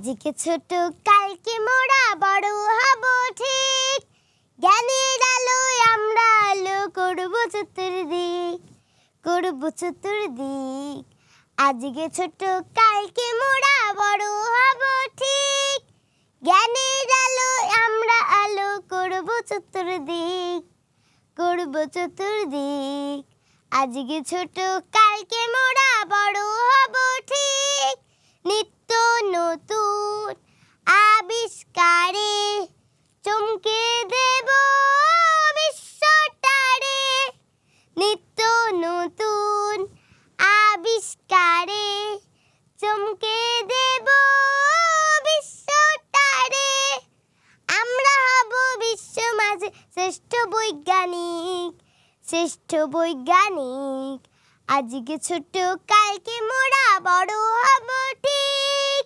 আজকে ছোট কালকে মোরা বড় হব ঠিক, জ্ঞানের আলোয় আমরা আলো করব চতুর্দিক, করব চতুর্দিক। আজকে ছোট কালকে মোরা বড় হব ঠিক, জ্ঞানের আলোয় আমরা আলো করব চতুর্দিক, করব চতুর্দিক। আজকে ছোট কালকে মোরা বড় হব ঠিক, নিত্য নতুন আবিষ্কারে চমকে দেব বিশ্বটারে, নিত্য নতুন আবিষ্কারে চমকে দেব বিশ্বটারে। আমরা হব বিশ্ব মাঝে শ্রেষ্ঠ বৈজ্ঞানিক, শ্রেষ্ঠ বৈজ্ঞানিক। আজকে ছোট কালকে মোরা বড় হব ঠিক,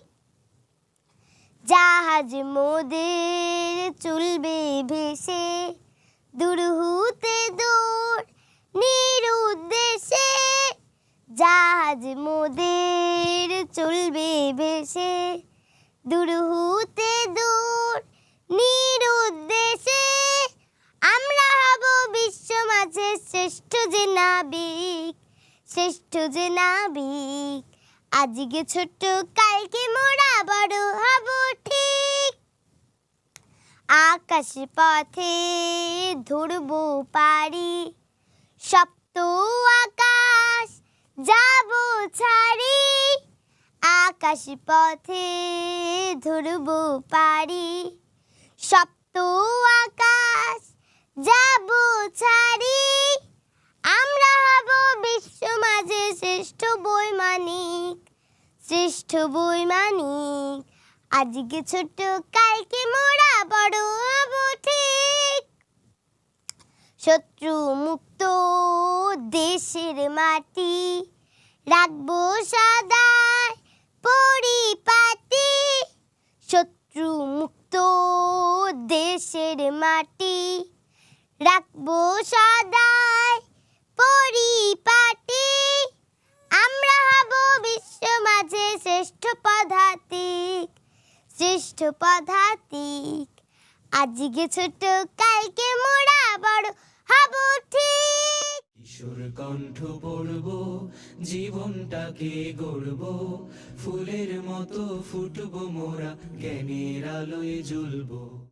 জাহাজ মোদের চলবে ভেসে দূর হতে দূর নিরুদ্দেশে, জাহাজ মোদের চলবে ভেসে দূর হতে দূর নিরুদ্দেশে। আমরা হব বিশ্ব মাঝে শ্রেষ্ঠ যে নাবিক, শ্রেষ্ঠ যে নাবিক। আজকে ছোট কালকে মোরা বড় হব ঠিক, আকাশ পথে ধরব পারি সপ্ত আকাশ যাব ছাড়ি, আকাশ পথে ধরব পারি সপ্ত আকাশ যাব ছাড়ি। আমরা হব বিশ্ব মাঝে শ্রেষ্ঠ বৈমানিক, শ্রেষ্ঠ বৈমানিক। আজকে ছোট কালকে মোরা বড় হব ঠিক, শত্রু মুক্ত দেশের মাটি রাখবো সদাই পরিপাটি, শত্রু মুক্ত দেশের মাটি রাখবো সদাই পরিপাটি। আমরা হব বিশ্ব মাঝে শ্রেষ্ঠ পদাতিক, শ্রেষ্ঠ পদাতিক। আজকে ছোট কালকে মোরা বড় হব ঠিক। কিশোর কণ্ঠ পড়ব, জীবনটাকে গড়ব, ফুলের মতো ফুটবো মোরা, জ্ঞানের আলোয় জ্বলবো।